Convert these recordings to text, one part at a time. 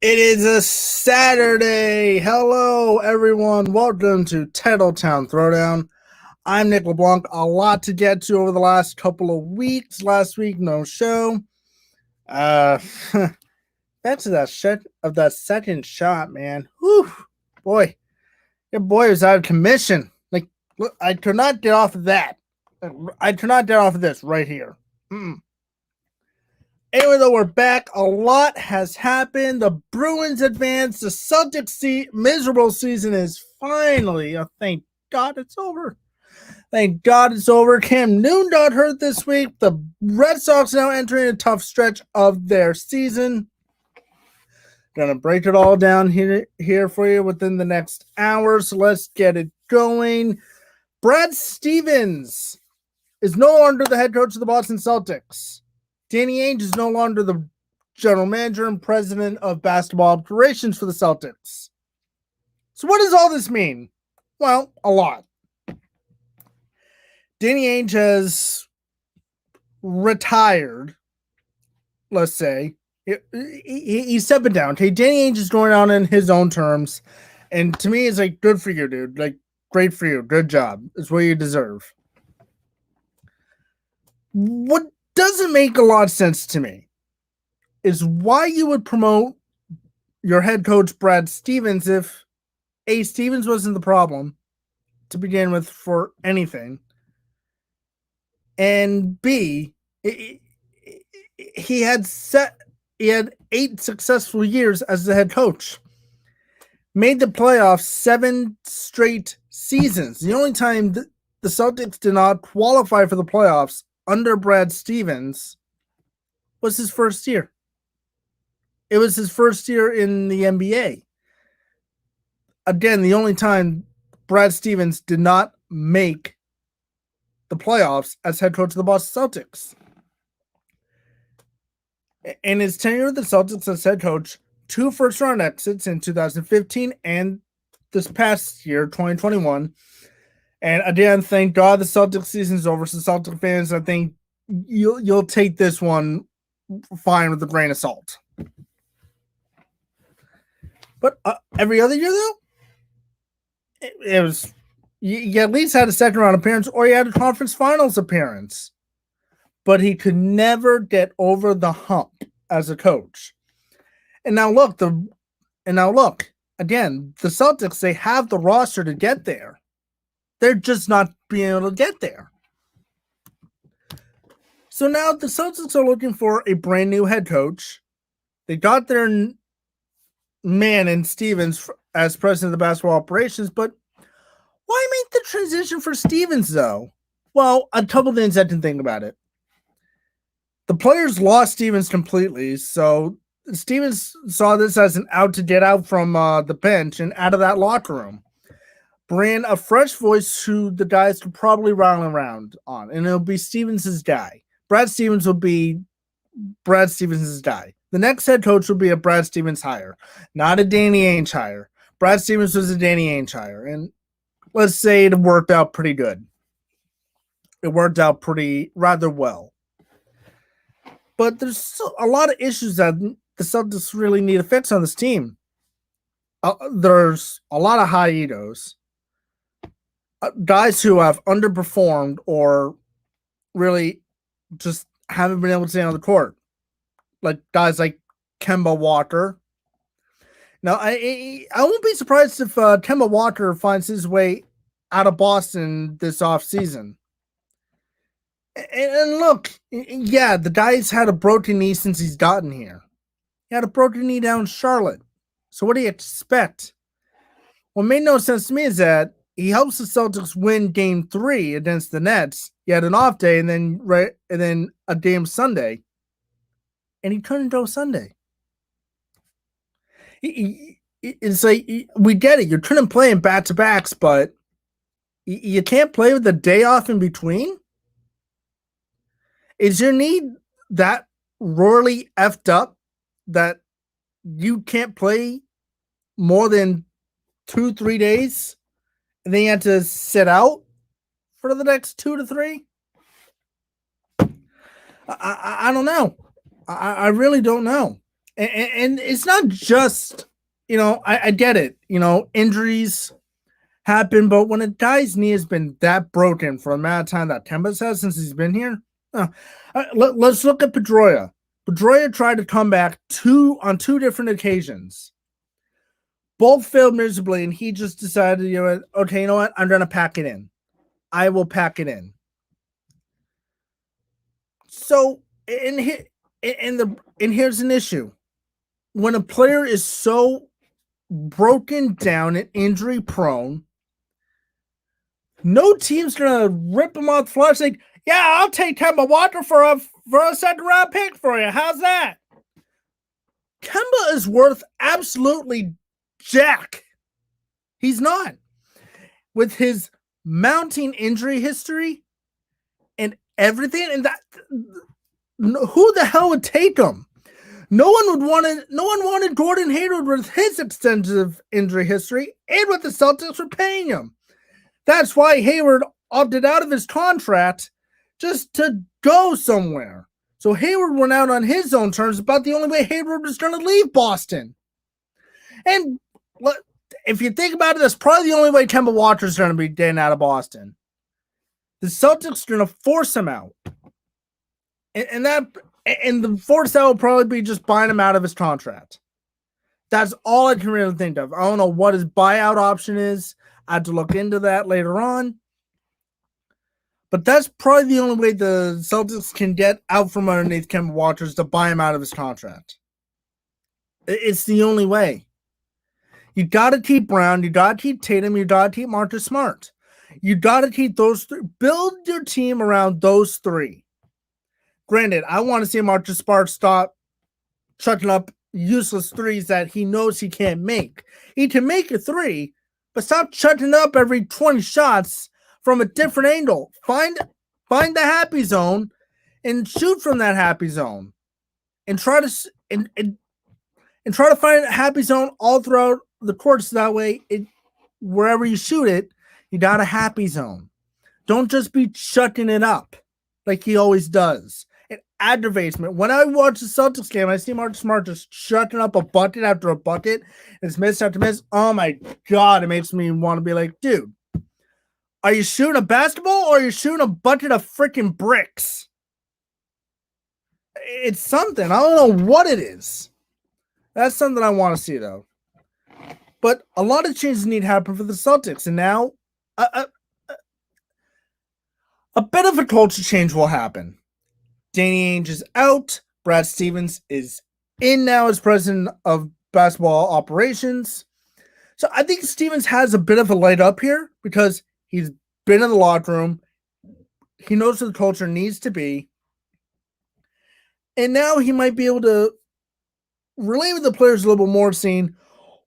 It is a Saturday. Hello, everyone. Welcome to TitleTown Throwdown. I'm Nick LeBlanc. A lot to get to over the last couple of weeks. Last week, no show. Uh, back to that second shot, man. Whew, boy, your boy was out of commission. Like, look, I could not get off of that. I could not get off of this right here. Anyway, though, we're back. A lot has happened. The Bruins advanced. The Celtics miserable season is finally, thank God it's over. Thank God it's over. Cam Newton got hurt this week. The Red Sox now entering a tough stretch of their season. Gonna break it all down here for you within the next hour. So let's get it going. Brad Stevens is no longer the head coach of the Boston Celtics. Danny Ainge is no longer the general manager and president of basketball operations for the Celtics. So what does all this mean? Well, a lot. Danny Ainge has retired, let's say. He's stepping down. Okay, Danny Ainge is going on in his own terms. And to me, it's like, good for you, dude. Like, great for you. Good job. It's what you deserve. What doesn't make a lot of sense to me is why you would promote your head coach Brad Stevens if A, Stevens wasn't the problem to begin with for anything, and B, he had 8 successful years as the head coach, made the playoffs 7 straight seasons. The only time the Celtics did not qualify for the playoffs under Brad Stevens was his first year. It was his first year in the NBA. Again, the only time Brad Stevens did not make the playoffs as head coach of the Boston Celtics. In his tenure with the Celtics as head coach, 2 first-round exits in 2015 and this past year, 2021. And again, thank God the Celtics season is over. So Celtic fans, I think you'll take this one fine with a grain of salt. But every other year, though, it was you at least had a second round appearance or you had a conference finals appearance. But he could never get over the hump as a coach. And now look, again, the Celtics, they have the roster to get there. They're just not being able to get there. So now the Celtics are looking for a brand new head coach. They got their man in Stevens as president of the basketball operations, but why make the transition for Stevens, though? Well, a couple things I can think about it. The players lost Stevens completely, so Stevens saw this as an out to get out from the bench and out of that locker room. Bring a fresh voice who the guys could probably rally around on, and it'll be Stevens' guy. Brad Stevens will be Brad Stevens' guy. The next head coach will be a Brad Stevens hire, not a Danny Ainge hire. Brad Stevens was a Danny Ainge hire, and let's say it worked out pretty good. It worked out rather well. But there's still a lot of issues that the Celtics really need to fix on this team. There's a lot of high egos. Guys who have underperformed or really just haven't been able to stay on the court. Like guys like Kemba Walker. Now, I won't be surprised if Kemba Walker finds his way out of Boston this offseason. And look, yeah, the guy's had a broken knee since he's gotten here. He had a broken knee down in Charlotte. So what do you expect? What made no sense to me is that he helps the Celtics win Game 3 against the Nets. He had an off day and then a game Sunday, and he couldn't go Sunday. It's like, we get it. You couldn't play in back-to-backs, but you can't play with the day off in between? Is your knee that royally effed up that you can't play more than 2-3 days? And then you have to sit out for the next 2 to 3? I don't know. I really don't know. And it's not just, I get it. Injuries happen, but when a guy's knee has been that broken for the amount of time that Kemba's had since he's been here, let's look at Pedroia. Pedroia tried to come back on two different occasions. Both failed miserably, and he just decided, okay, you know what? I'm going to pack it in. I will pack it in. So, and here's an issue. When a player is so broken down and injury prone, no team's gonna rip him off the floor. Like, yeah, I'll take Kemba Walker for a second round pick for you. How's that? Kemba is worth absolutely jack. He's not. With his mounting injury history and everything, and that, who the hell would take him? No one wanted Gordon Hayward with his extensive injury history and what the Celtics were paying him. That's why Hayward opted out of his contract just to go somewhere. So Hayward went out on his own terms, about the only way Hayward was going to leave Boston. And if you think about it, that's probably the only way Kemba Walker is going to be getting out of Boston. The Celtics are going to force him out. And the force out will probably be just buying him out of his contract. That's all I can really think of. I don't know what his buyout option is. I have to look into that later on. But that's probably the only way the Celtics can get out from underneath Kemba Walker is to buy him out of his contract. It's the only way. You got to keep Brown. You got to keep Tatum. You got to keep Marcus Smart. You got to keep those three. Build your team around those three. Granted, I want to see Marcus Smart stop chucking up useless threes that he knows he can't make. He can make a three, but stop chucking up every 20 shots from a different angle. Find the happy zone and shoot from that happy zone. And try to find a happy zone all throughout the court, so that way wherever you shoot it, you got a happy zone. Don't just be chucking it up like he always does. It aggravates me. When I watch the Celtics game, I see Marcus Smart just chucking up a bucket after a bucket. It's miss after miss. Oh my God, it makes me want to be like, dude, are you shooting a basketball or are you shooting a bucket of freaking bricks? It's something. I don't know what it is. That's something I want to see, though. But a lot of changes need to happen for the Celtics. And now a bit of a culture change will happen. Danny Ainge is out. Brad Stevens is in now as president of basketball operations. So I think Stevens has a bit of a leg up here because he's been in the locker room. He knows what the culture needs to be. And now he might be able to relate with the players a little bit more, seeing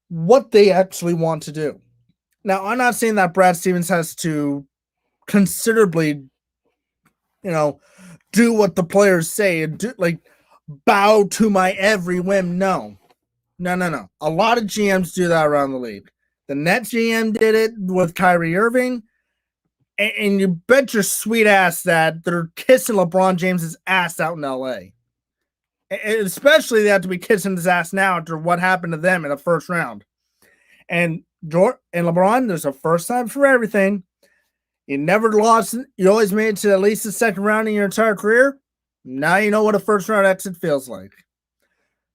what they actually want to do. Now, I'm not saying that Brad Stevens has to considerably, do what the players say and bow to my every whim. No. A lot of GMs do that around the league. The Nets GM did it with Kyrie Irving, and you bet your sweet ass that they're kissing LeBron James's ass out in LA. And especially they have to be kissing his ass now after what happened to them in the first round. And LeBron, there's a first time for everything. You never lost. You always made it to at least the second round in your entire career. Now you know what a first round exit feels like.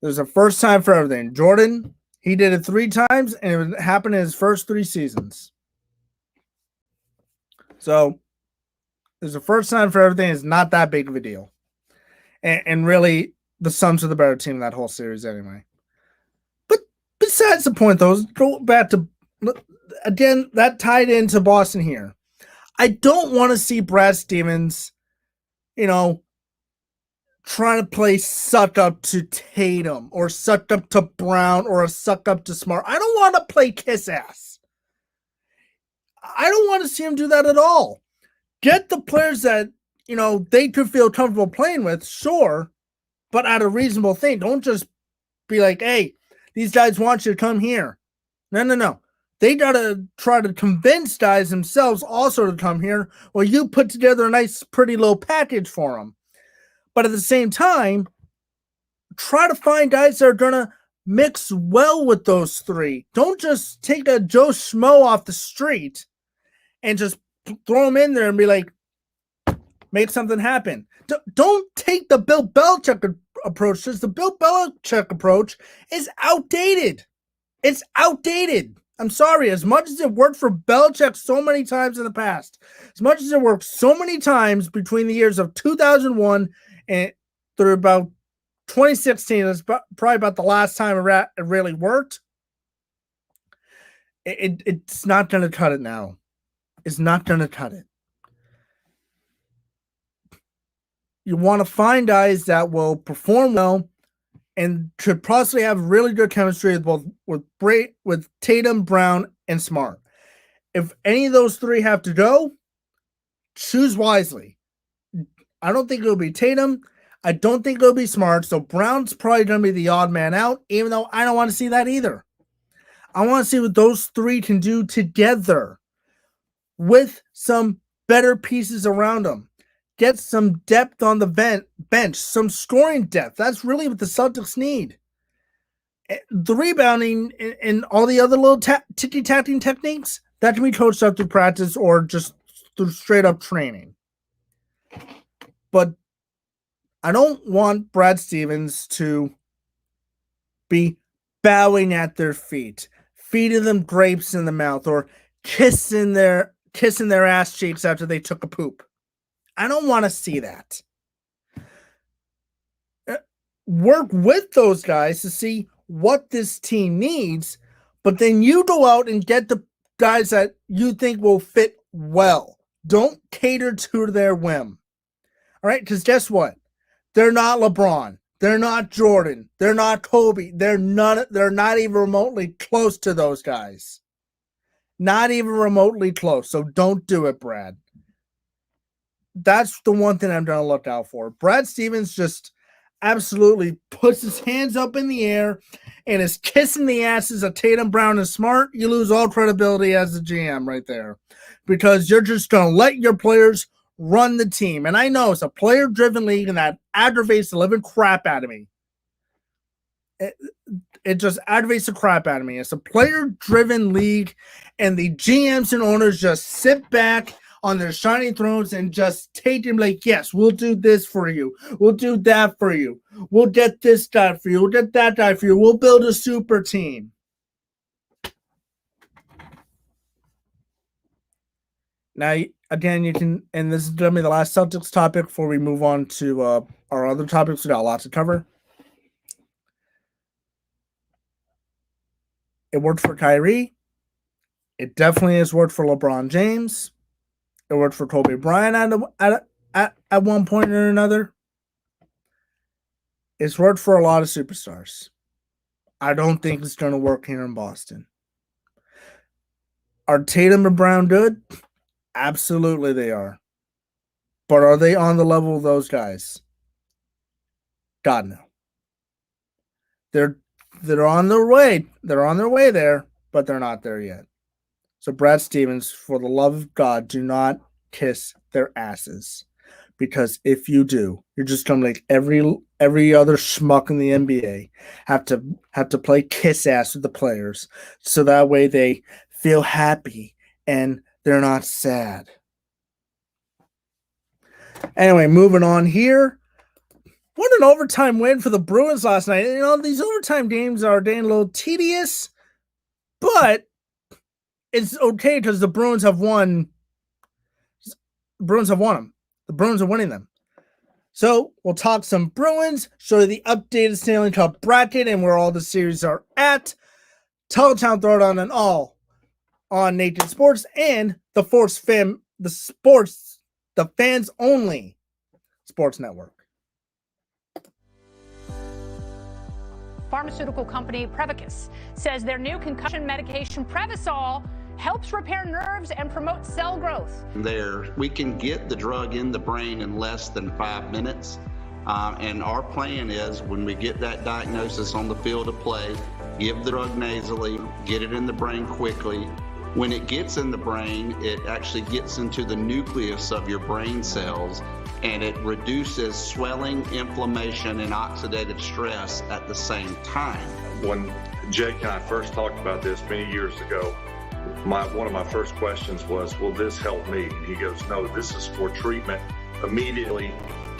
There's a first time for everything. Jordan, he did it 3 times, and it happened in his first 3 seasons. So there's a first time for everything. It's not that big of a deal. And really, the Suns are the better team in that whole series anyway. But besides the point, though, go back to, again, that tied into Boston here. I don't want to see Brad Stevens, trying to play suck up to Tatum or suck up to Brown or a suck up to Smart. I don't want to play kiss ass. I don't want to see him do that at all. Get the players that, they could feel comfortable playing with, sure, but at a reasonable thing. Don't just be like, hey, these guys want you to come here. No. They got to try to convince guys themselves also to come here, or you put together a nice, pretty little package for them. But at the same time, try to find guys that are going to mix well with those three. Don't just take a Joe Schmo off the street and just throw him in there and be like, make something happen. Don't take the Bill Belichick approach, because the Bill Belichick approach is outdated. It's outdated. I'm sorry. As much as it worked for Belichick so many times in the past, as much as it worked so many times between the years of 2001 and through about 2016, that's probably about the last time it really worked. It's not going to cut it now. It's not going to cut it. You want to find guys that will perform well and could possibly have really good chemistry with Tatum, Brown, and Smart. If any of those three have to go, choose wisely. I don't think it'll be Tatum. I don't think it'll be Smart. So Brown's probably going to be the odd man out, even though I don't want to see that either. I want to see what those three can do together with some better pieces around them. Get some depth on the bench, some scoring depth. That's really what the Celtics need. The rebounding and all the other little ticky-tacking techniques, that can be coached up through practice or just through straight-up training. But I don't want Brad Stevens to be bowing at their feet, feeding them grapes in the mouth, or kissing their ass cheeks after they took a poop. I don't want to see that. Work with those guys to see what this team needs, but then you go out and get the guys that you think will fit well. Don't cater to their whim. All right? Because guess what? They're not LeBron. They're not Jordan. They're not Kobe. They're not even remotely close to those guys. Not even remotely close. So don't do it, Brad. That's the one thing I'm going to look out for. Brad Stevens just absolutely puts his hands up in the air and is kissing the asses of Tatum, Brown, and Smart. You lose all credibility as a GM right there, because you're just going to let your players run the team. And I know it's a player-driven league, and that aggravates the living crap out of me. It just aggravates the crap out of me. It's a player-driven league, and the GMs and owners just sit back on their shiny thrones and just take them like, yes, we'll do this for you. We'll do that for you. We'll get this guy for you. We'll get that guy for you. We'll build a super team. Now, again, you can, and this is going to be the last Celtics topic before we move on to our other topics. We got a lot to cover. It worked for Kyrie. It definitely has worked for LeBron James. It worked for Kobe Bryant at one point or another. It's worked for a lot of superstars. I don't think it's going to work here in Boston. Are Tatum and Brown good? Absolutely they are. But are they on the level of those guys? God, no. They're on their way. They're on their way there, but they're not there yet. So Brad Stevens, for the love of God, do not kiss their asses. Because if you do, you're just going to make every other schmuck in the NBA have to play kiss ass with the players, so that way they feel happy and they're not sad. Anyway, moving on here. What an overtime win for the Bruins last night. You know, these overtime games are getting a little tedious, but it's okay because the Bruins have won. The Bruins have won them. The Bruins are winning them. So we'll talk some Bruins, show you the updated Stanley Cup bracket and where all the series are at. TitleTown Throwdown and all on Naked Sports and the fans only sports network. Pharmaceutical company Prevacus says their new concussion medication Prevacol helps repair nerves and promote cell growth. We can get the drug in the brain in less than 5 minutes. And our plan is, when we get that diagnosis on the field of play, give the drug nasally, get it in the brain quickly. When it gets in the brain, it actually gets into the nucleus of your brain cells and it reduces swelling, inflammation, and oxidative stress at the same time. When Jake and I first talked about this many years ago, one of my first questions was, will this help me? And he goes, no, this is for treatment immediately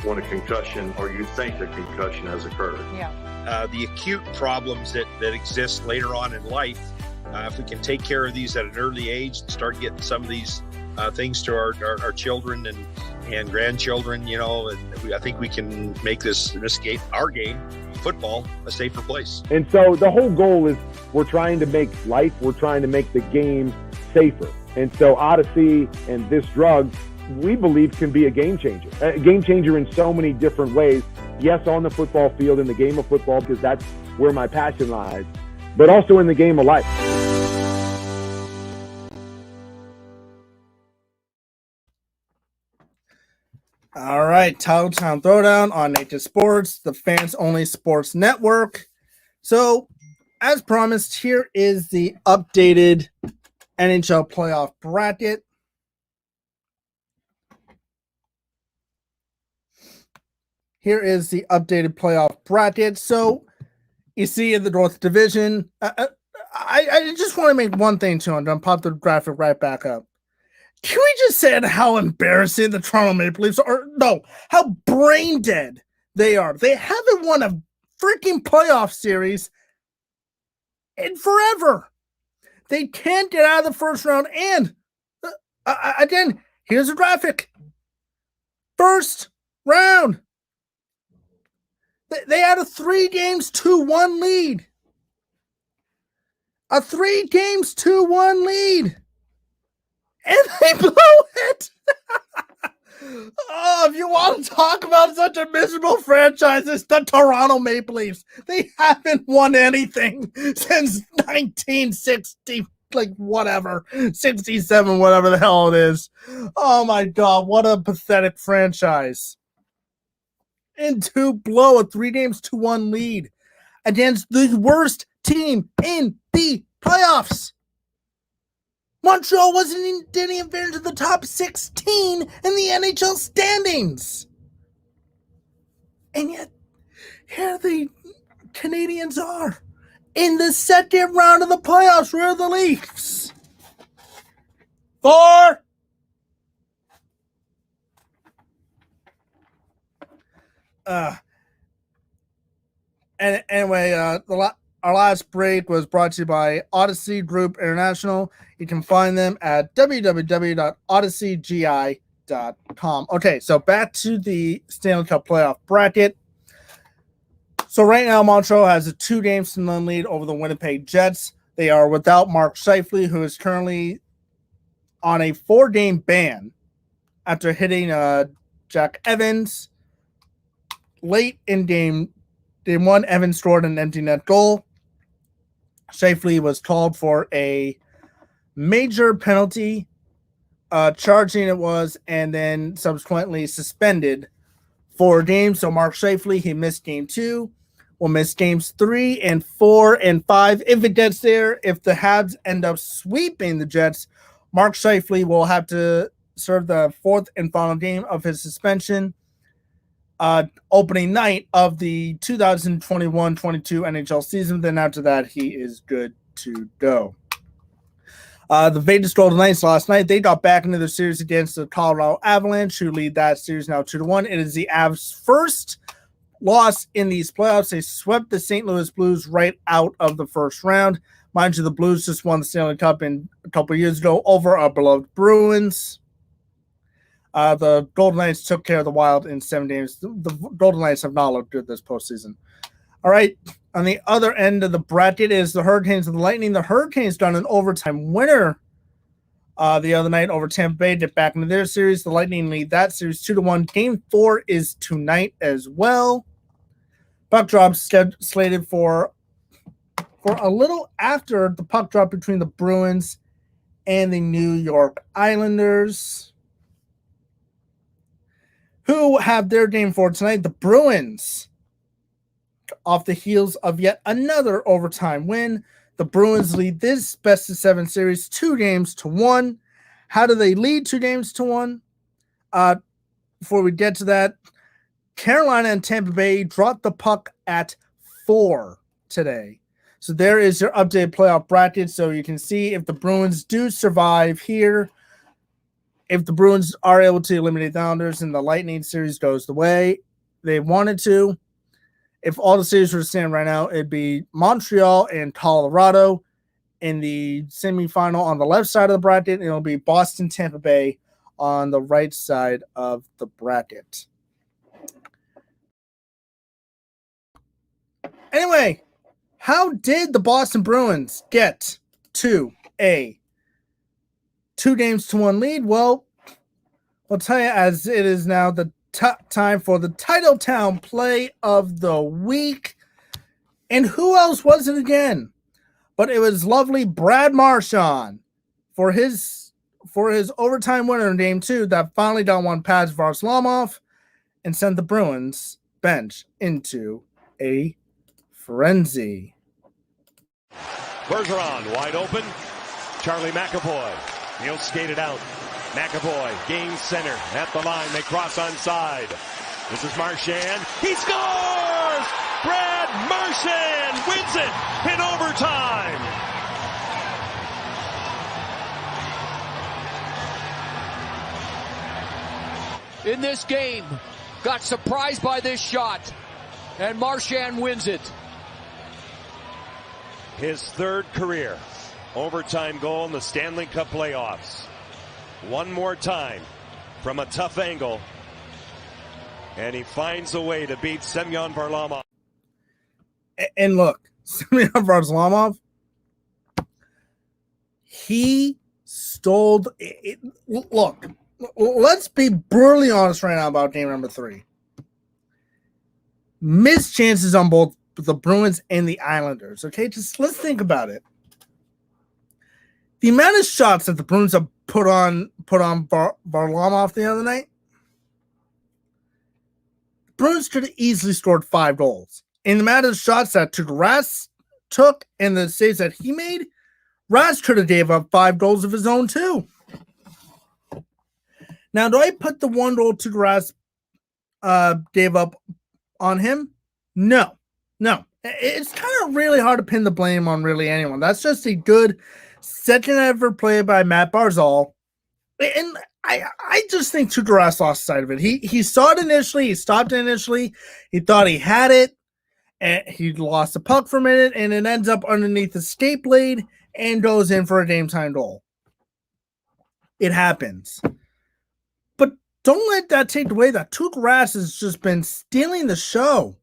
when a concussion or you think a concussion has occurred. Yeah. The acute problems that exist later on in life, if we can take care of these at an early age and start getting some of these things to our children and grandchildren, and I think we can make this game, our game, football, a safer place. And so the whole goal is we're trying to make the game safer. And so Odyssey and this drug, we believe, can be a game changer in so many different ways. Yes, on the football field, in the game of football, because that's where my passion lies, but also in the game of life. All right, TitleTown Throwdown on Nature Sports, the fans-only sports network. So, as promised, here is the updated NHL playoff bracket. Here is the updated playoff bracket. So, you see in the North Division, I just want to make one thing too, and I'll pop the graphic right back up. Can we just say how embarrassing the Toronto Maple Leafs are? No, how brain dead they are. They haven't won a freaking playoff series in forever. They can't get out of the first round. And again, here's a graphic. First round. They had a 3-2-1 lead. A 3-2-1 lead. And they blow it. Oh, if you want to talk about such a miserable franchise, it's the Toronto Maple Leafs. They haven't won anything since 1960, 67, whatever the hell it is. Oh my God, what a pathetic franchise. And to blow a 3-2-1 lead against the worst team in the playoffs. Montreal didn't even fit into the top 16 in the NHL standings. And yet, here the Canadiens are in the second round of the playoffs. Where are the Leafs? 4. And anyway, our last break was brought to you by Odyssey Group International. You can find them at www.odysseygi.com. Okay, so back to the Stanley Cup playoff bracket. So right now, Montreal has a 2-0 lead over the Winnipeg Jets. They are without Mark Scheifele, who is currently on a 4-game ban after hitting Jack Evans late in game 1. Evans scored an empty net goal. Scheifele was called for a major penalty, charging it was, and then subsequently suspended 4 games. So Mark Scheifele, he missed game 2, will miss games 3 and 4 and 5 if it gets there. If the Habs end up sweeping the Jets, Mark Scheifele will have to serve the 4th and final game of his suspension. Opening night of the 2021-22 NHL season. Then after that, he is good to go. The Vegas Golden Knights last night, they got back into the series against the Colorado Avalanche, who lead that series now 2-1. It is the Avs' first loss in these playoffs. They swept the St. Louis Blues right out of the first round. Mind you, the Blues just won the Stanley Cup a couple years ago over our beloved Bruins. The Golden Knights took care of the Wild in 7 games. The Golden Knights have not looked good this postseason. All right, on the other end of the bracket is the Hurricanes and the Lightning. The Hurricanes got an overtime winner the other night over Tampa Bay to get back into their series. The Lightning lead that series 2-1. Game 4 is tonight as well. Puck drop slated for a little after the puck drop between the Bruins and the New York Islanders, who have their game for tonight. The Bruins, off the heels of yet another overtime win. The Bruins lead this best-of-7 series 2-1. How do they lead 2-1? before we get to that, Carolina and Tampa Bay dropped the puck at 4 today. So there is your updated playoff bracket. So you can see if the Bruins do survive here, if the Bruins are able to eliminate the Islanders and the Lightning series goes the way they wanted to. If all the series were to stand right now, it'd be Montreal and Colorado in the semifinal on the left side of the bracket. It'll be Boston, Tampa Bay on the right side of the bracket. Anyway, how did the Boston Bruins get to a 2-1 lead? Well, I'll tell you, as it is now the time for the TitleTown Play of the Week. And who else was it again? But it was lovely Brad Marchand for his overtime winner in Game 2 that finally got one past Varlamov and sent the Bruins bench into a frenzy. Bergeron wide open. Charlie McAvoy. He'll skate it out. McAvoy gains center at the line. They cross onside. This is Marchand. He scores! Brad Marchand wins it in overtime. In this game, got surprised by this shot, and Marchand wins it. His third career overtime goal in the Stanley Cup playoffs. One more time from a tough angle, and he finds a way to beat Semyon Varlamov. And look, Semyon Varlamov, he stole it. Look, let's be brutally honest right now about game number 3. Missed chances on both the Bruins and the Islanders. Okay, just let's think about it. The amount of shots that the Bruins have put on Varlamov the other night, the Bruins could have easily scored 5 goals. In the amount of shots that Rass took and the saves that he made, Rass could have gave up 5 goals of his own too. Now, do I put the 1 goal Rass gave up on him? No. It's kind of really hard to pin the blame on really anyone. That's just a good second ever play by Matt Barzal. And I just think Tuukka Rask lost sight of it. He saw it initially. He stopped it initially. He thought he had it. And he lost the puck for a minute. And it ends up underneath the skate blade and goes in for a game-time goal. It happens. But don't let that take away that Tuukka Rask has just been stealing the show.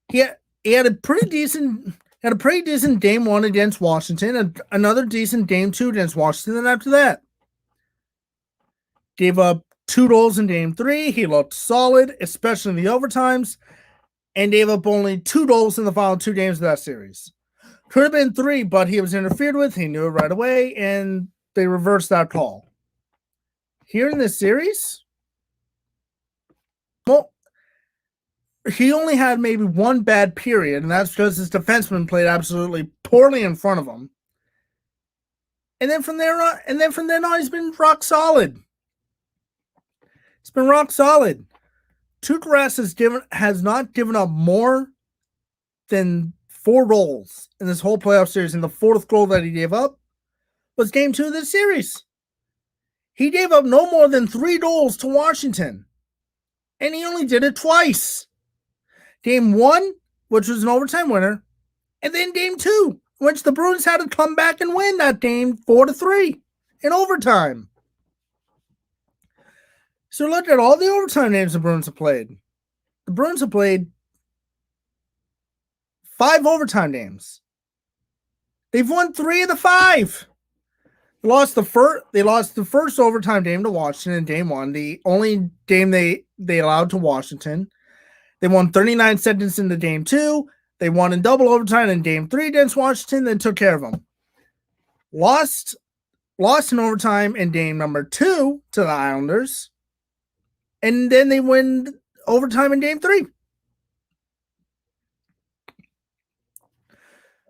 He had a pretty decent game 1 against Washington, and another decent game 2 against Washington. And after that, gave up 2 goals in game 3. He looked solid, especially in the overtimes, and gave up only 2 goals in the final 2 games of that series. Could have been 3, but he was interfered with. He knew it right away, and they reversed that call. Here in this series, well, he only had maybe 1 bad period, and that's because his defenseman played absolutely poorly in front of him. And then from there on, he's been rock solid. It's been rock solid. Tuukka Rask has not given up more than 4 goals in this whole playoff series, and the 4th goal that he gave up was game 2 of this series. He gave up no more than 3 goals to Washington, and he only did it twice. Game 1, which was an overtime winner, and then game 2, which the Bruins had to come back and win that game 4-3 in overtime. So look at all the overtime games the Bruins have played. The Bruins have played 5 overtime games. They've won 3 of the 5. They lost the first overtime game to Washington in game 1, the only game they allowed to Washington. They won 39 seconds into game 2. They won in double overtime in game 3 against Washington, then took care of them. Lost in overtime in game number 2 to the Islanders. And then they win overtime in game 3.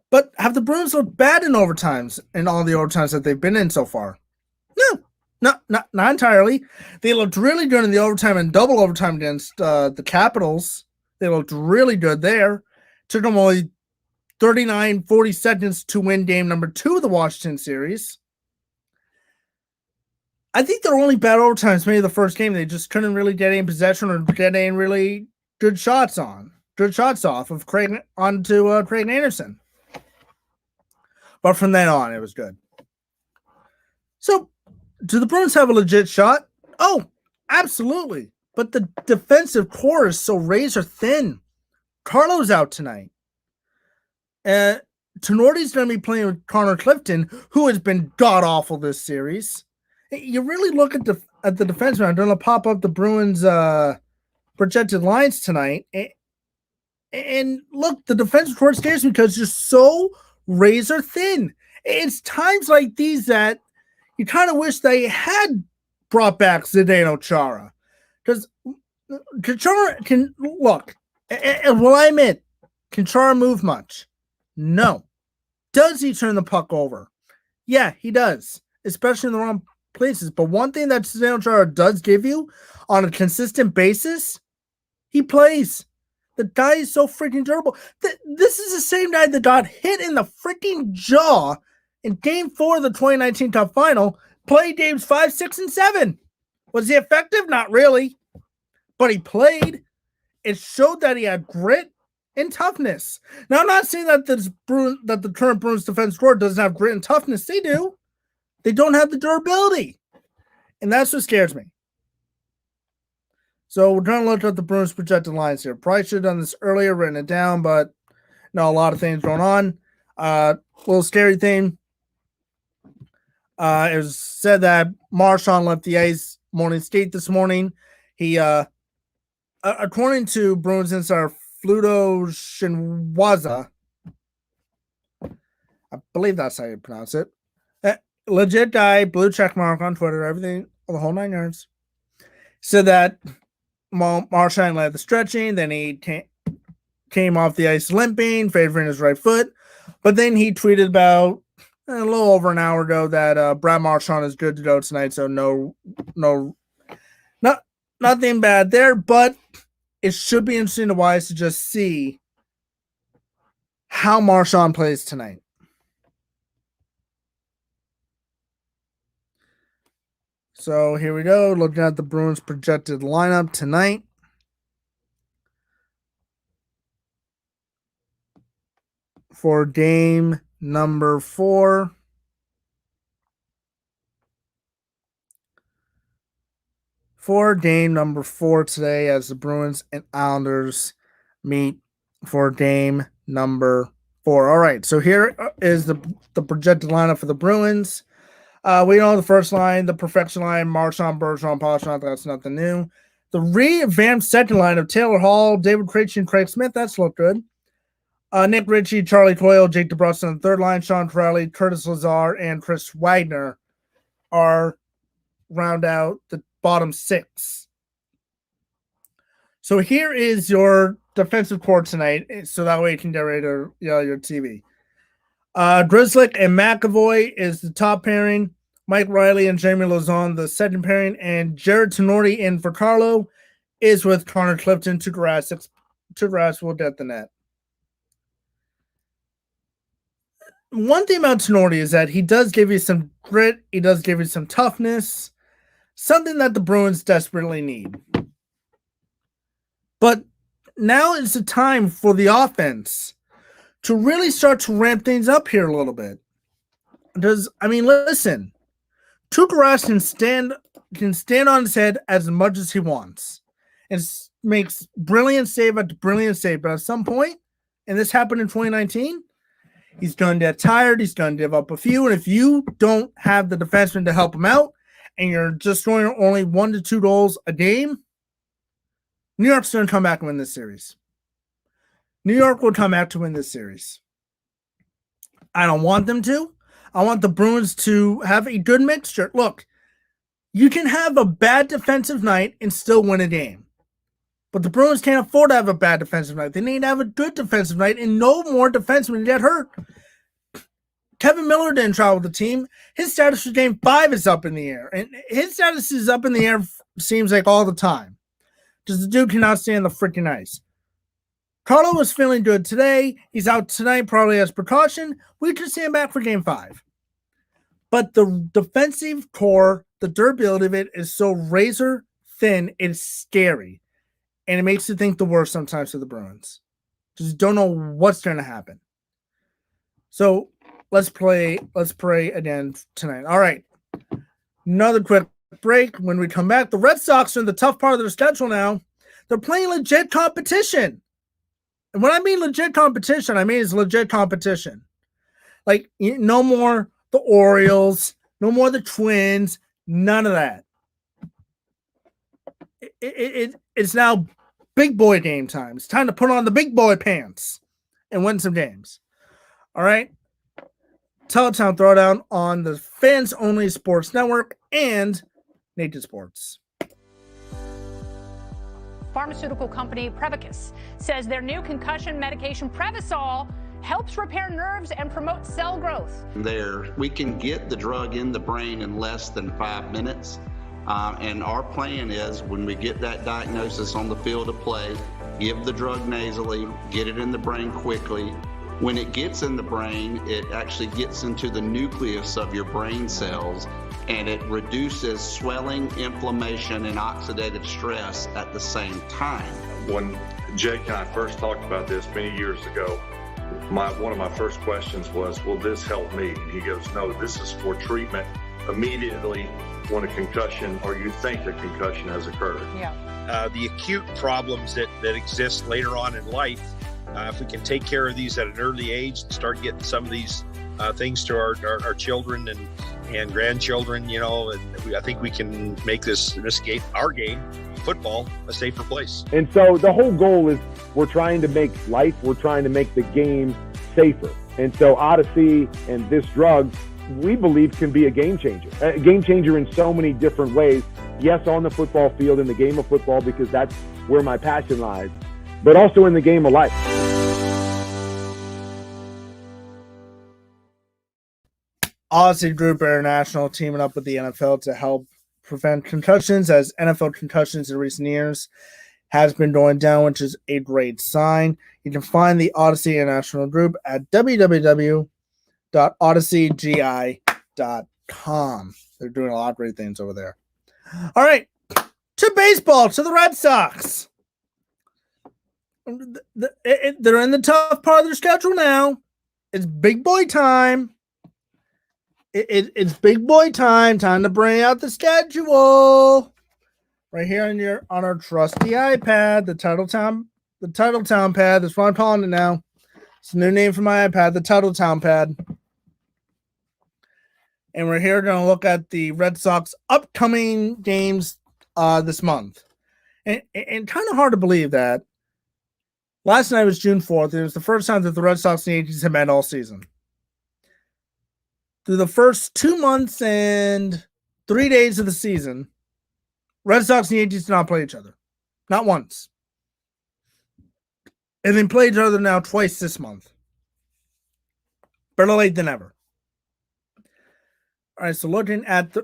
But have the Bruins looked bad in overtimes in all the overtimes that they've been in so far? Not entirely. They looked really good in the overtime and double overtime against the Capitals. They looked really good there. Took them only 40 seconds to win game number 2 of the Washington series. I think their only bad overtimes maybe the first game. They just couldn't really get any possession or get any really good shots off of Craig onto Craig Anderson. But from then on, it was good. So, do the Bruins have a legit shot? Oh, absolutely. But the defensive core is so razor thin. Carlo's out tonight. Tenorti's going to be playing with Connor Clifton, who has been god-awful this series. You really look at the defenseman. I'm going to pop up the Bruins' projected lines tonight. And look, the defensive core scares me because you're so razor thin. It's times like these that you kind of wish they had brought back Zdeno Chara. Because Chara can, look, and will I admit, can Chara move much? No. Does he turn the puck over? Yeah, he does, especially in the wrong places. But one thing that Zdeno Chara does give you on a consistent basis, he plays. The guy is so freaking durable. This is the same guy that got hit in the freaking jaw in Game 4 of the 2019 Cup Final, played games 5, 6, and 7. Was he effective? Not really. But he played. It showed that he had grit and toughness. Now, I'm not saying that the current Bruins defense core doesn't have grit and toughness. They do. They don't have the durability. And that's what scares me. So we're trying to look at the Bruins projected lines here. Probably should have done this earlier, written it down, but no, a lot of things going on. Little scary thing. It was said that Marchand left the ice morning skate this morning. He, according to Bruins insider Fluto Shinwaza, I believe that's how you pronounce it. Legit guy, blue check mark on Twitter, everything, the whole 9 yards. Said that Marchand led the stretching, then he came off the ice limping, favoring his right foot. But then he tweeted about a little over an hour ago that Brad Marchand is good to go tonight, so nothing bad there. But it should be interesting to watch to just see how Marchand plays tonight. So here we go, looking at the Bruins projected lineup tonight. For game number 4. For game number 4 today, as the Bruins and Islanders meet for game number 4. All right, so here is the projected lineup for the Bruins. We know the first line, the perfection line, Marchand, Bergeron, Pastrnak, that's nothing new. The revamped second line of Taylor Hall, David Krejci, and Craig Smith, that's looked good. Nick Ritchie, Charlie Coyle, Jake DeBrusk on the third line, Sean Corelli, Curtis Lazar, and Chris Wagner are round out the bottom 6. So here is your defensive core tonight, so that way you can get ready to yell your TV. Grzelcyk and McAvoy is the top pairing. Mike Riley and Jamie Lauzon the second pairing, and Jared Tenorti in for Carlo is with Connor Clifton. Tuukka will get the net. One thing about Tenorti is that he does give you some grit. He does give you some toughness, something that the Bruins desperately need. But now is the time for the offense to really start to ramp things up here a little bit. Because, I mean, listen, Tuukka can stand on his head as much as he wants and makes brilliant save after brilliant save. But at some point, and this happened in 2019, he's going to get tired. He's going to give up a few. And if you don't have the defenseman to help him out and you're just scoring only 1 to 2 goals a game, New York's going to come back and win this series. New York will come back to win this series. I don't want them to. I want the Bruins to have a good mixture. Look, you can have a bad defensive night and still win a game. But the Bruins can't afford to have a bad defensive night. They need to have a good defensive night and no more defensemen get hurt. Kevin Miller didn't travel with the team. His status for Game 5 is up in the air. And his status is up in the air, seems like all the time. Because the dude cannot stay on the freaking ice. Carlo was feeling good today. He's out tonight, probably as precaution. We could see him back for Game 5. But the defensive core, the durability of it is so razor thin, it's scary. And it makes you think the worst sometimes of the Bruins. Just don't know what's going to happen. So let's pray again tonight. All right. Another quick break. When we come back, the Red Sox are in the tough part of their schedule now. They're playing legit competition. And when I mean legit competition, I mean it's legit competition. Like, no more the Orioles, no more the Twins, none of that. It's now big boy game time. It's time to put on the big boy pants and win some games. All right. TitleTown Throwdown on the Fans Only Sports Network and Naked Sports. Pharmaceutical company Prevacus says their new concussion medication Prevacol helps repair nerves and promote cell growth. We can get the drug in the brain in less than 5 minutes. And our plan is when we get that diagnosis on the field of play, give the drug nasally, get it in the brain quickly. When it gets in the brain, it actually gets into the nucleus of your brain cells, and it reduces swelling, inflammation, and oxidative stress at the same time. When Jake and I first talked about this many years ago, one of my first questions was, will this help me? And he goes, no, this is for treatment immediately when a concussion or you think a concussion has occurred. Yeah. The acute problems that exist later on in life, if we can take care of these at an early age and start getting some of these things to our children and grandchildren, and I think we can make this game, our game, football, a safer place. And so the whole goal is we're trying to make the game safer. And so Odyssey and this drug, we believe, can be a game changer in so many different ways. Yes, on the football field, in the game of football, because that's where my passion lies, but also in the game of life. Odyssey Group International teaming up with the NFL to help prevent concussions, as NFL concussions in recent years has been going down, which is a great sign. You can find the Odyssey International Group at www.odysseygi.com. They're doing a lot of great things over there. All right, to baseball, to the Red Sox. They're in the tough part of their schedule now. It's big boy time. It's big boy time. Time to bring out the schedule. Right here on our trusty iPad, the TitleTown pad. That's what I'm calling it now. It's a new name for my iPad, the TitleTown pad. And we're here going to look at the Red Sox upcoming games this month. And kind of hard to believe that last night was June 4th. It was the first time that the Red Sox and Yankees have met all season. Through the first 2 months and 3 days of the season, Red Sox and Yankees did not play each other. Not once. And they play each other now twice this month. Better late than ever. All right, so looking at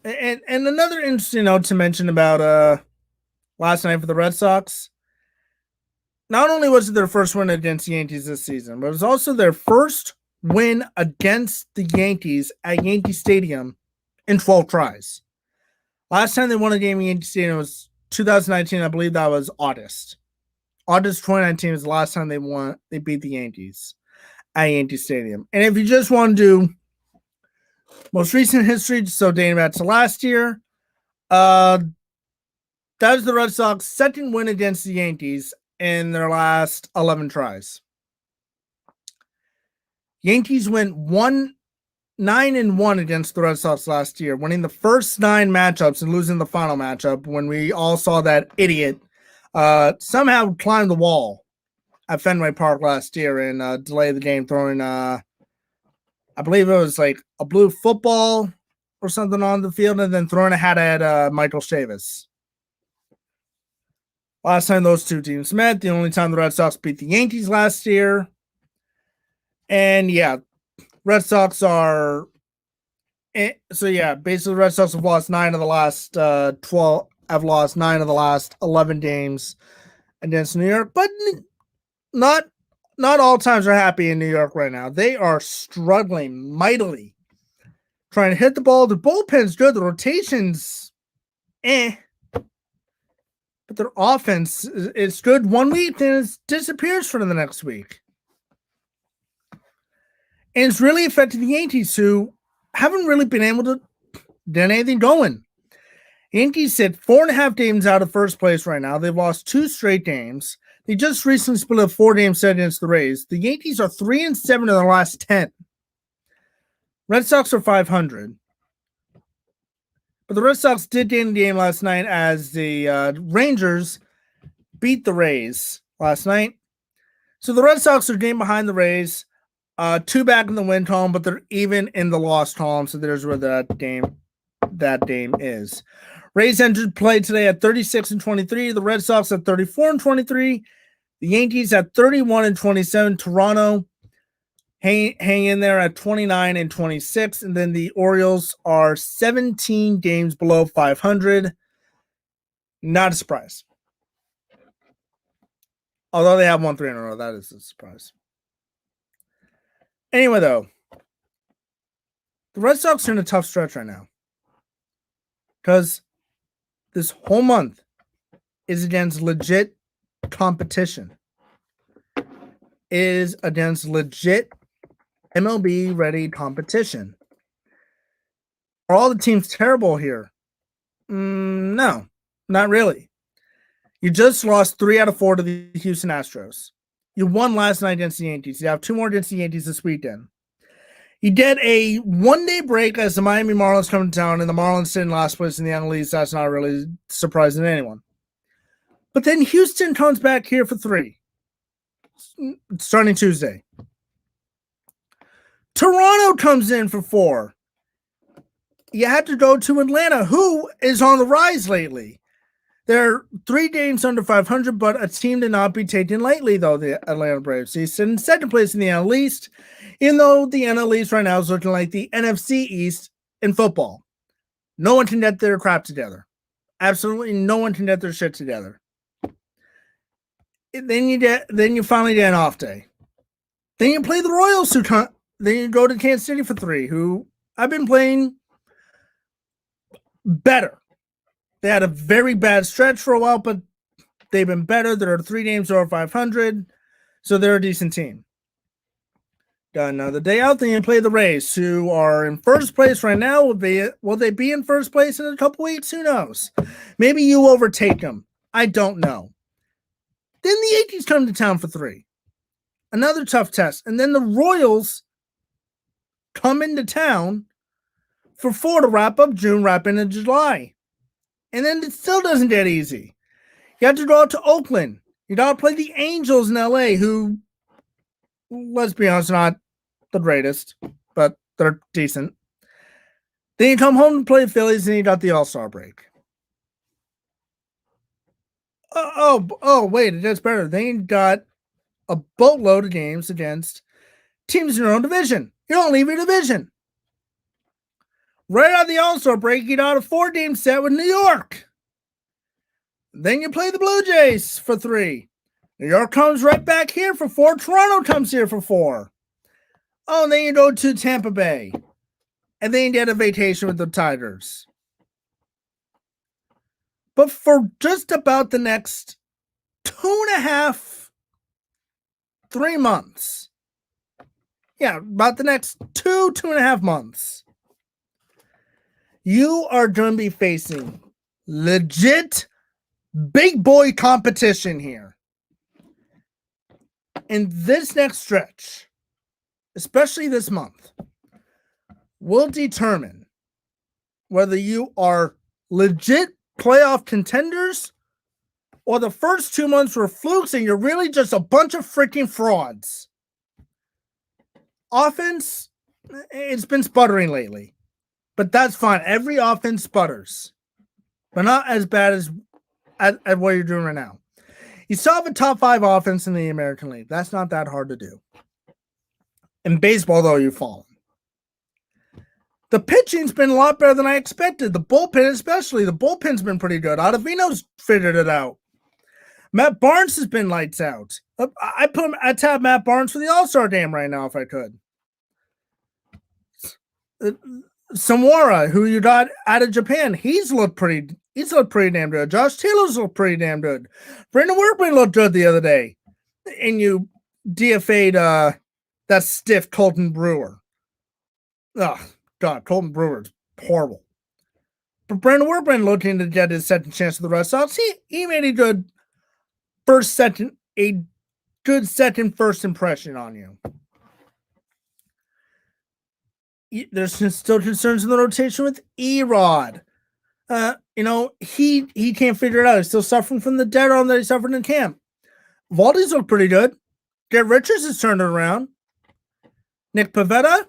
and another interesting note to mention about last night for the Red Sox. Not only was it their first win against the Yankees this season, but it was also their first win against the Yankees at Yankee Stadium in 12 tries. Last time they won a game at Yankee Stadium was 2019. I believe that was August. August 2019 is the last time they beat the Yankees at Yankee Stadium. And if you just want to do most recent history, so dating back to last year, that was the Red Sox' second win against the Yankees in their last 11 tries. Yankees went 9-1 against the Red Sox last year, winning the first 9 matchups and losing the final matchup when we all saw that idiot somehow climb the wall at Fenway Park last year and delay the game, throwing, I believe it was like a blue football or something on the field and then throwing a hat at Michael Chavis. Last time those two teams met, the only time the Red Sox beat the Yankees last year. And yeah, Red Sox are. So yeah, basically, Red Sox have lost 9 of the last 12. Have lost 9 of the last 11 games against New York, but not all times are happy in New York right now. They are struggling mightily, trying to hit the ball. The bullpen's good. The rotations, but their offense is good 1 week, then it disappears for the next week. And it's really affected the Yankees, who haven't really been able to get anything going. Yankees sit 4.5 games out of first place right now. They've lost 2 straight games. They just recently split a 4-game set against the Rays. The Yankees are 3-7 in their last 10. Red Sox are 500. But the Red Sox did gain the game last night as the Rangers beat the Rays last night. So the Red Sox are game behind the Rays. 2 back in the win column, but they're even in the loss column. So there's where that game is. Rays entered play today at 36-23. The Red Sox at 34-23. The Yankees at 31-27. Toronto hang in there at 29-26. And then the Orioles are 17 games below 500. Not a surprise. Although they have won 3 in a row, that is a surprise. Anyway, though, the Red Sox are in a tough stretch right now, because this whole month is against legit competition. It is against legit MLB-ready competition. Are all the teams terrible here? No, not really. You just lost 3 out of 4 to the Houston Astros. You won last night against the Yankees. You have 2 more against the Yankees this weekend. You get a 1-day break as the Miami Marlins come to town, and the Marlins sit in last place in the NL East. That's not really surprising to anyone. But then Houston comes back here for 3, starting Tuesday. Toronto comes in for 4. You have to go to Atlanta, who is on the rise lately. They're 3 games under 500, but a team to not be taken lightly, though, the Atlanta Braves. They sit in second place in the NL East, even though the NL East right now is looking like the NFC East in football. No one can get their crap together. Absolutely no one can get their shit together. Then you finally get an off day. Then you play the Royals, then you go to Kansas City for 3, who I've been playing better. They had a very bad stretch for a while, but they've been better. They're 3 games over 500, so they're a decent team. Got another day out. Then you play the Rays, who are in first place right now. Will they be in first place in a couple weeks? Who knows? Maybe you overtake them. I don't know. Then the Yankees come to town for 3. Another tough test. And then the Royals come into town for 4 to wrap up June, wrap into July. And then it still doesn't get easy. You have to go out to Oakland. You got to play the Angels in LA, who, let's be honest, not the greatest, but they're decent. Then you come home to play the Phillies, and you got the All-Star break. Wait, it gets better. Then you got a boatload of games against teams in your own division. You don't leave your division. Right out of the All-Star break, you got a 4-game set with New York. Then you play the Blue Jays for 3. New York comes right back here for 4. Toronto comes here for 4. Oh, and then you go to Tampa Bay. And then you get a vacation with the Tigers. But for just about the next 2.5, 3 months. Yeah, about the next 2.5 months. You are going to be facing legit big boy competition here. And this next stretch, especially this month, will determine whether you are legit playoff contenders or the first 2 months were flukes and you're really just a bunch of freaking frauds. Offense, it's been sputtering lately. But that's fine. Every offense sputters, but not as bad as at what you're doing right now. You still have a top 5 offense in the American League. That's not that hard to do. In baseball, though, you've fallen. The pitching's been a lot better than I expected. The bullpen, especially. The bullpen's been pretty good. Ottavino's figured it out. Matt Barnes has been lights out. I'd tab Matt Barnes for the All-Star game right now if I could. Samora, who you got out of Japan, he's looked pretty damn good. Josh Taylor's looked pretty damn good. Brandon Workman looked good the other day. And you DFA'd that stiff Colton Brewer. Oh, God, Colton Brewer's horrible. But Brandon Workman looking to get his second chance with the Red Sox. He made a good first impression on you. There's still concerns in the rotation with Erod. He can't figure it out. He's still suffering from the dead arm that he suffered in camp. Valdi's looked pretty good. Garrett Richards has turned it around. Nick Pivetta,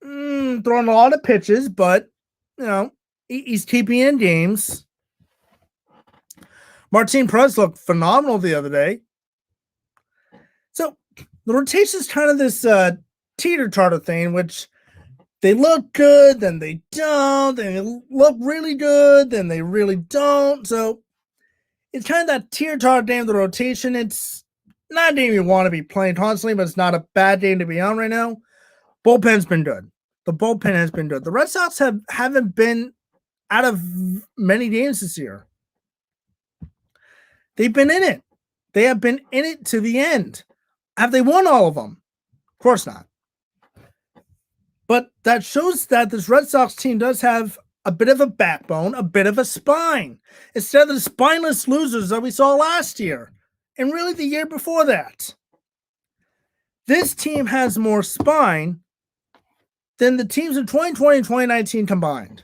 throwing a lot of pitches, but he's keeping in games. Martin Perez looked phenomenal the other day. So the rotation is kind of this teeter-totter thing, which they look good, then they don't. They look really good, then they really don't. So it's kind of that teeter-totter game of the rotation. It's not a game you want to be playing constantly, but it's not a bad game to be on right now. Bullpen's been good. The bullpen has been good. The Red Sox haven't been out of many games this year. They've been in it. They have been in it to the end. Have they won all of them? Of course not. But that shows that this Red Sox team does have a bit of a backbone, a bit of a spine, instead of the spineless losers that we saw last year and really the year before that. This team has more spine than the teams in 2020 and 2019 combined.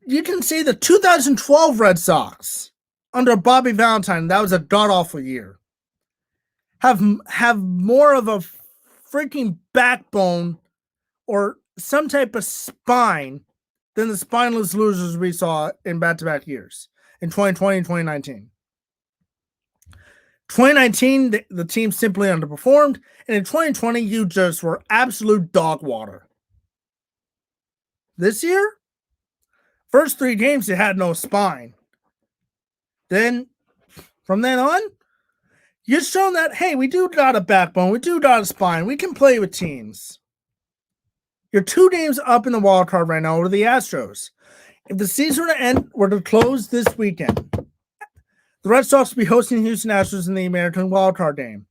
You can say the 2012 Red Sox under Bobby Valentine, that was a god-awful year, have more of a freaking backbone or some type of spine than the spineless losers we saw in back-to-back years in 2020 and 2019. 2019, the team simply underperformed, and in 2020, you just were absolute dog water. This year, first 3 games, you had no spine. Then, from then on, you've shown that, hey, we do got a backbone, we do got a spine, we can play with teams. You're 2 games up in the wild card right now over the Astros. If the season were to close this weekend, the Red Sox will be hosting Houston Astros in the American Wild Card game.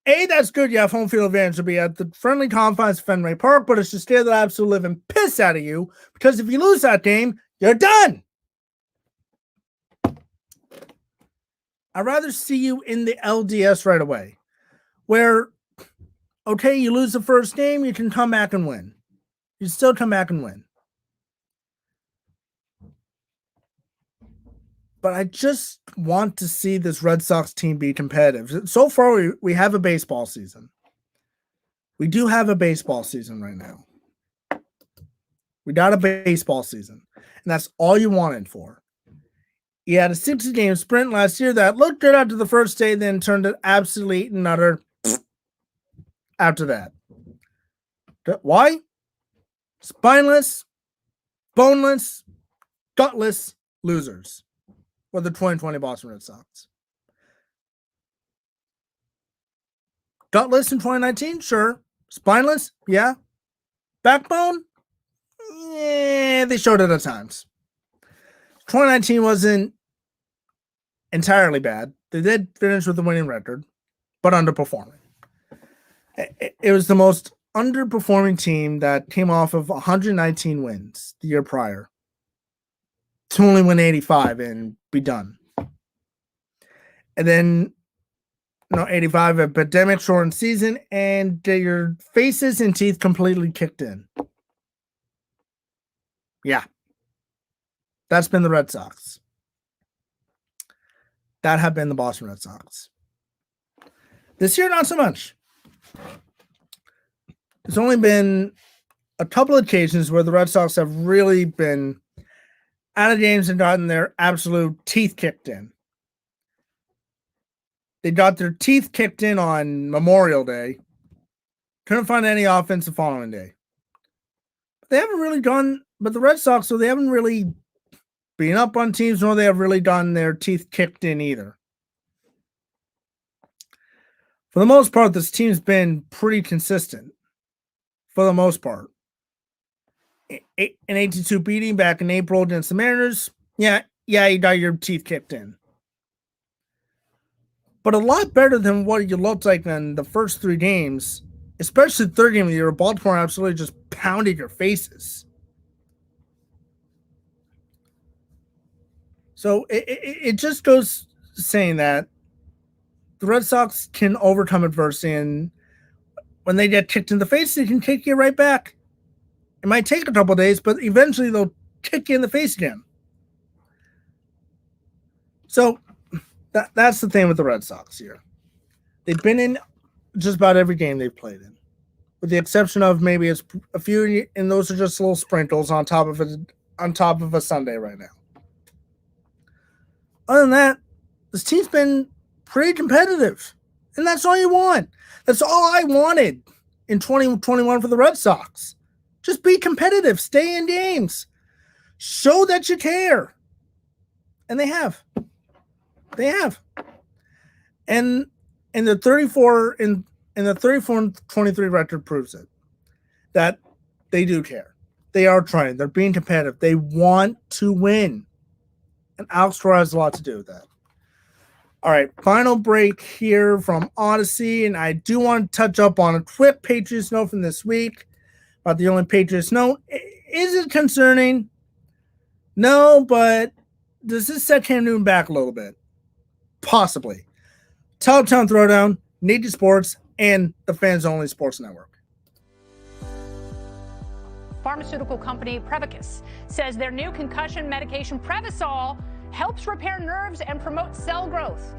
That's good. You have home field advantage to be at the friendly confines of Fenway Park, but it's just scare the absolute living piss out of you because if you lose that game, you're done. I'd rather see you in the LDS right away, where, okay, you lose the first game, you can come back and win. You still come back and win. But I just want to see this Red Sox team be competitive. So far, we have a baseball season. We do have a baseball season right now. We got a baseball season. And that's all you wanted for. You had a 60-game sprint last year that looked good after the first day, then turned it absolute and utter after that. Why? Spineless, boneless, gutless losers. Or the 2020 Boston Red Sox. Gutless in 2019? Sure. Spineless? Yeah. Backbone? Yeah, they showed it at times. 2019 wasn't entirely bad. They did finish with a winning record, but underperforming. It was the most underperforming team that came off of 119 wins the year prior to only win 85 and be done. And then, 85, a pandemic shortened season, and your faces and teeth completely kicked in. Yeah. That's been the Red Sox. That have been the Boston Red Sox. This year, not so much. There's only been a couple of occasions where the Red Sox have really been out of games and gotten their absolute teeth kicked in. They got their teeth kicked in on Memorial Day. Couldn't find any offense the following day. They haven't really done, but the Red Sox, so they haven't really been up on teams, nor they have really gotten their teeth kicked in either. For the most part, this team's been pretty consistent. For the most part. An 8-2 beating back in April against the Mariners. Yeah, you got your teeth kicked in. But a lot better than what you looked like in the first 3 games, especially the third game of the year. Baltimore absolutely just pounded your faces. So it just goes saying that the Red Sox can overcome adversity, and when they get kicked in the face, they can kick you right back. It might take a couple of days, but eventually they'll kick you in the face again. So that's the thing with the Red Sox here. They've been in just about every game they've played in, with the exception of maybe it's a few, and those are just little sprinkles on top of a Sunday right now. Other than that, this team's been pretty competitive, and that's all you want. That's all I wanted in 2021 for the Red Sox. Just be competitive, stay in games, show that you care, and they have. They have, and the 34 and the 34-23 record proves it, that they do care. They are trying. They're being competitive. They want to win. And Alex Cora has a lot to do with that. All right, final break here from Odyssey, and I do want to touch up on a quick Patriots note from this week about the only Patriots note. Is it concerning? No, but does this set Cam Newton back a little bit? Possibly. TitleTown Throwdown, Nature Sports, and the Fans Only Sports Network. Pharmaceutical company Prevacus says their new concussion medication Prevacol helps repair nerves and promote cell growth.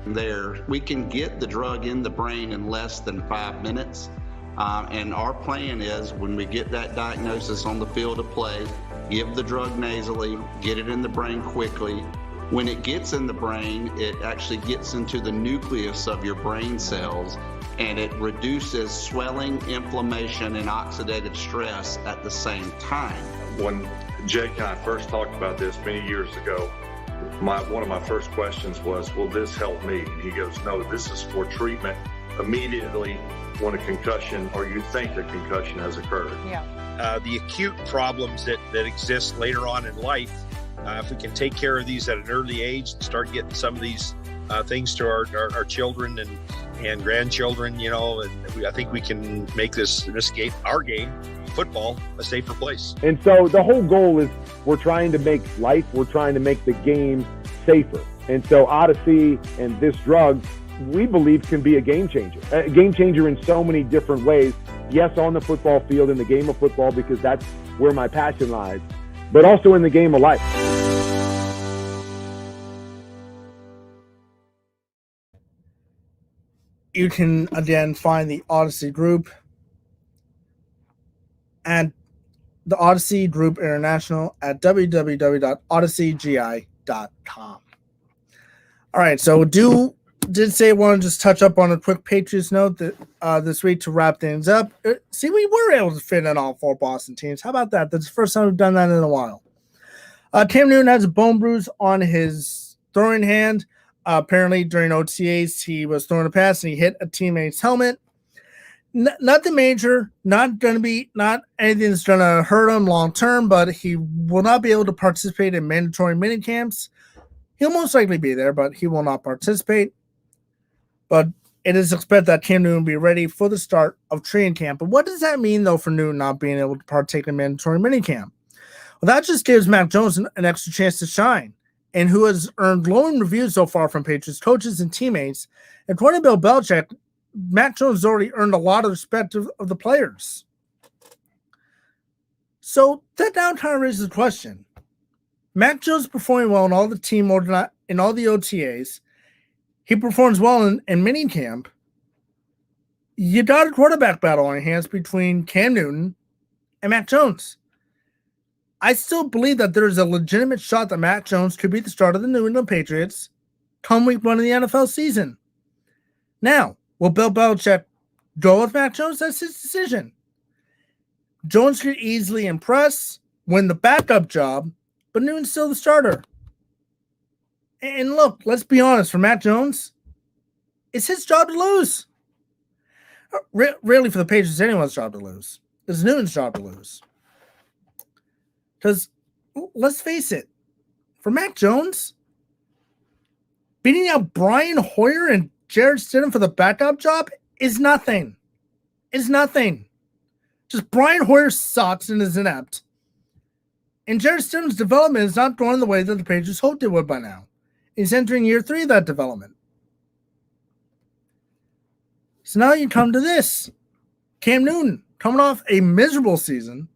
We can get the drug in the brain in less than 5 minutes. And our plan is, when we get that diagnosis on the field of play, give the drug nasally, get it in the brain quickly. When it gets in the brain, it actually gets into the nucleus of your brain cells, and it reduces swelling, inflammation, and oxidative stress at the same time. When Jake and I first talked about this many years ago, one of my first questions was, will this help me? And he goes, no, this is for treatment immediately when a concussion, or you think a concussion has occurred. Yeah. The acute problems that exist later on in life, if we can take care of these at an early age and start getting some of these things to our children and grandchildren, and I think we can make this game, our game, football, a safer place. And so the whole goal is we're trying to make the game safer. And so Odyssey and this drug, we believe, can be a game changer in so many different ways. Yes, on the football field, in the game of football, because that's where my passion lies, but also in the game of life. You can, again, find the Odyssey Group at the Odyssey Group International at www.odysseygi.com. All right, so did say I want to just touch up on a quick Patriots note that this week to wrap things up. See, we were able to fit in all 4 Boston teams. How about that? That's the first time we've done that in a while. Cam Newton has a bone bruise on his throwing hand. Apparently, during OTAs, he was throwing a pass and he hit a teammate's helmet. Nothing major, not anything that's going to hurt him long term, but he will not be able to participate in mandatory minicamps. He'll most likely be there, but he will not participate. But it is expected that Cam Newton will be ready for the start of training camp. But what does that mean, though, for Newton not being able to partake in mandatory minicamp? Well, that just gives Mac Jones an extra chance to shine, and who has earned glowing reviews so far from Patriots coaches and teammates. And according to Bill Belichick, Mac Jones has already earned a lot of respect of the players. So that now kind of raises the question. Mac Jones is performing well in all the team in all the OTAs. He performs well in minicamp. You got a quarterback battle on your hands between Cam Newton and Mac Jones. I still believe that there is a legitimate shot that Mac Jones could be the starter of the New England Patriots come week 1 of the NFL season. Now, will Bill Belichick go with Mac Jones? That's his decision. Jones could easily impress, win the backup job, but Newton's still the starter. And look, let's be honest, for Mac Jones, it's his job to lose. Really, for the Patriots, it's anyone's job to lose. It's Newton's job to lose. Because, let's face it, for Mac Jones, beating out Brian Hoyer and Jared Stidham for the backup job is nothing. It's nothing. Just Brian Hoyer sucks and is inept. And Jared Stidham's development is not going the way that the Patriots hoped it would by now. He's entering year 3 of that development. So now you come to this. Cam Newton, coming off a miserable season,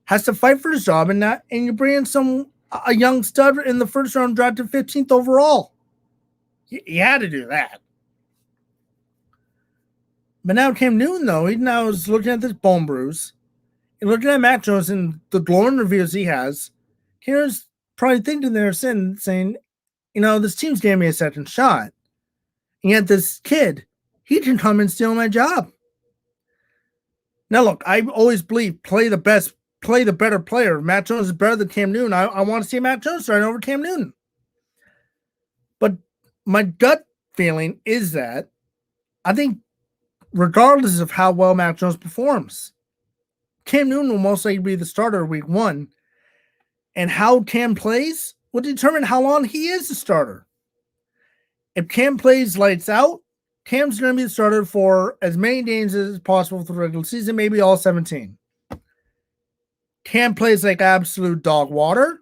has to fight for his job, and you bring in a young stud in the first round, drafted 15th overall. You had to do that. But now Cam Newton, though, he now is looking at this bone bruise and looking at Mac Jones and the glowing reviews he has. Cam's probably thinking there, saying, this team's gave me a second shot. And yet this kid, he can come and steal my job. Now, look, I always believe play the better player. Mac Jones is better than Cam Newton. I want to see Mac Jones starting over Cam Newton. But my gut feeling is that I think regardless of how well Mac Jones performs, Cam Newton will most likely be the starter week 1. And how Cam plays will determine how long he is the starter. If Cam plays lights out, Cam's going to be the starter for as many games as possible for the regular season, maybe all 17. Cam plays like absolute dog water.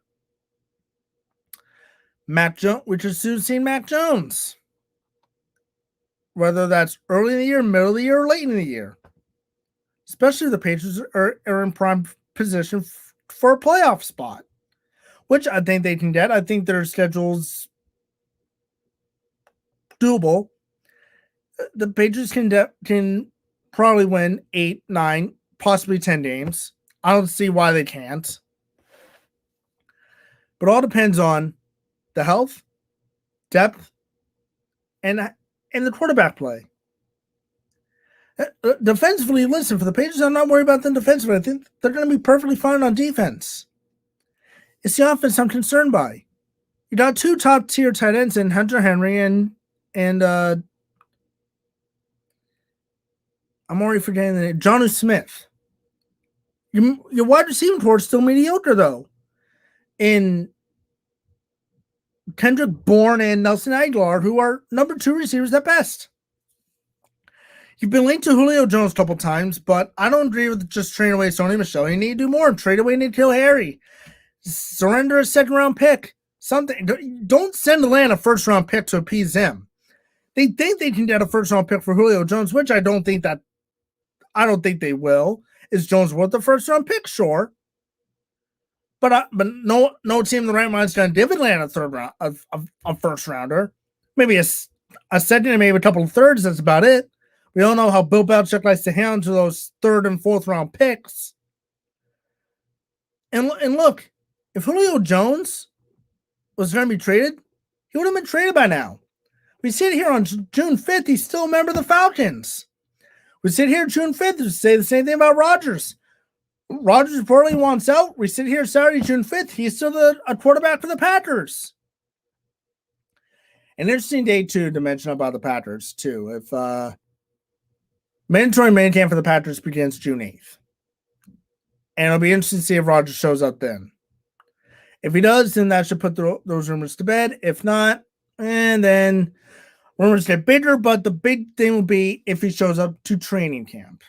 Mac Jones, which is soon seen Mac Jones. Whether that's early in the year, middle of the year, or late in the year. Especially if the Patriots are in prime position for a playoff spot, which I think they can get. I think their schedule's doable. The Patriots can probably win 8, 9, possibly 10 games. I don't see why they can't. But it all depends on the health, depth, and the quarterback play. Defensively, listen, for the Patriots, I'm not worried about them defensively. I think they're going to be perfectly fine on defense. It's the offense I'm concerned by. You got 2 top-tier tight ends in Hunter Henry and I'm already forgetting the name, Jonnu Smith. Your wide receiving core is still mediocre, though. In Kendrick Bourne and Nelson Aguilar, who are number 2 receivers at best. You've been linked to Julio Jones a couple times, but I don't agree with just trading away Sony Michel. You need to do more. Trade away N'Keal Harry. Surrender a second-round pick. Something. Don't send Atlanta a first-round pick to appease him. They think they can get a first-round pick for Julio Jones, which I don't think they will. Is Jones worth the first-round pick? Sure. But no team in the right mind is going to give Atlanta a first-rounder. Maybe a second and maybe a couple of thirds. That's about it. We all know how Bill Belichick likes to handle those 3rd and 4th round picks. And look, if Julio Jones was going to be traded, he would have been traded by now. We sit here on June 5th, he's still a member of the Falcons. We sit here June 5th to say the same thing about Rodgers. Rodgers reportedly wants out. We sit here Saturday, June 5th, he's still a quarterback for the Packers. An interesting day, too, to mention about the Packers, too. If mandatory minicamp for the Packers begins June 8th. And it'll be interesting to see if Rodgers shows up then. If he does, then that should put those rumors to bed. If not, and then rumors get bigger, but the big thing will be if he shows up to training camp.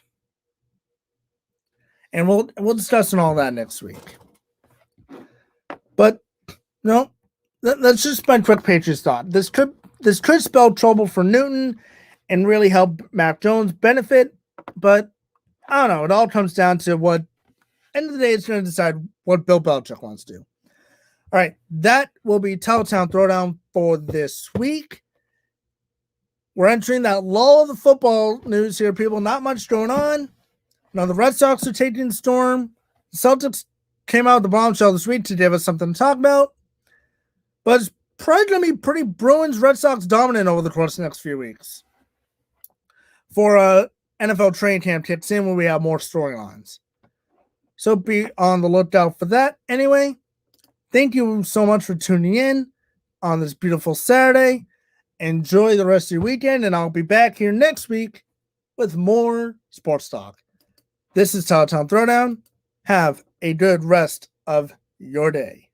And we'll discuss all that next week. But no, let's just spend quick Patriots thought. This could spell trouble for Newton and really help Mac Jones benefit, but I don't know. It all comes down to end of the day, it's going to decide what Bill Belichick wants to do. All right, that will be TitleTown Throwdown for this week. We're entering that lull of the football news here, people. Not much going on. Now, the Red Sox are taking the storm. The Celtics came out with the bombshell this week to give us something to talk about. But probably going to be pretty Bruins Red Sox dominant over the course of the next few weeks. For NFL training camp kicks in when we have more storylines. So be on the lookout for that. Anyway, thank you so much for tuning in on this beautiful Saturday. Enjoy the rest of your weekend, and I'll be back here next week with more sports talk. This is TitleTown Throwdown. Have a good rest of your day.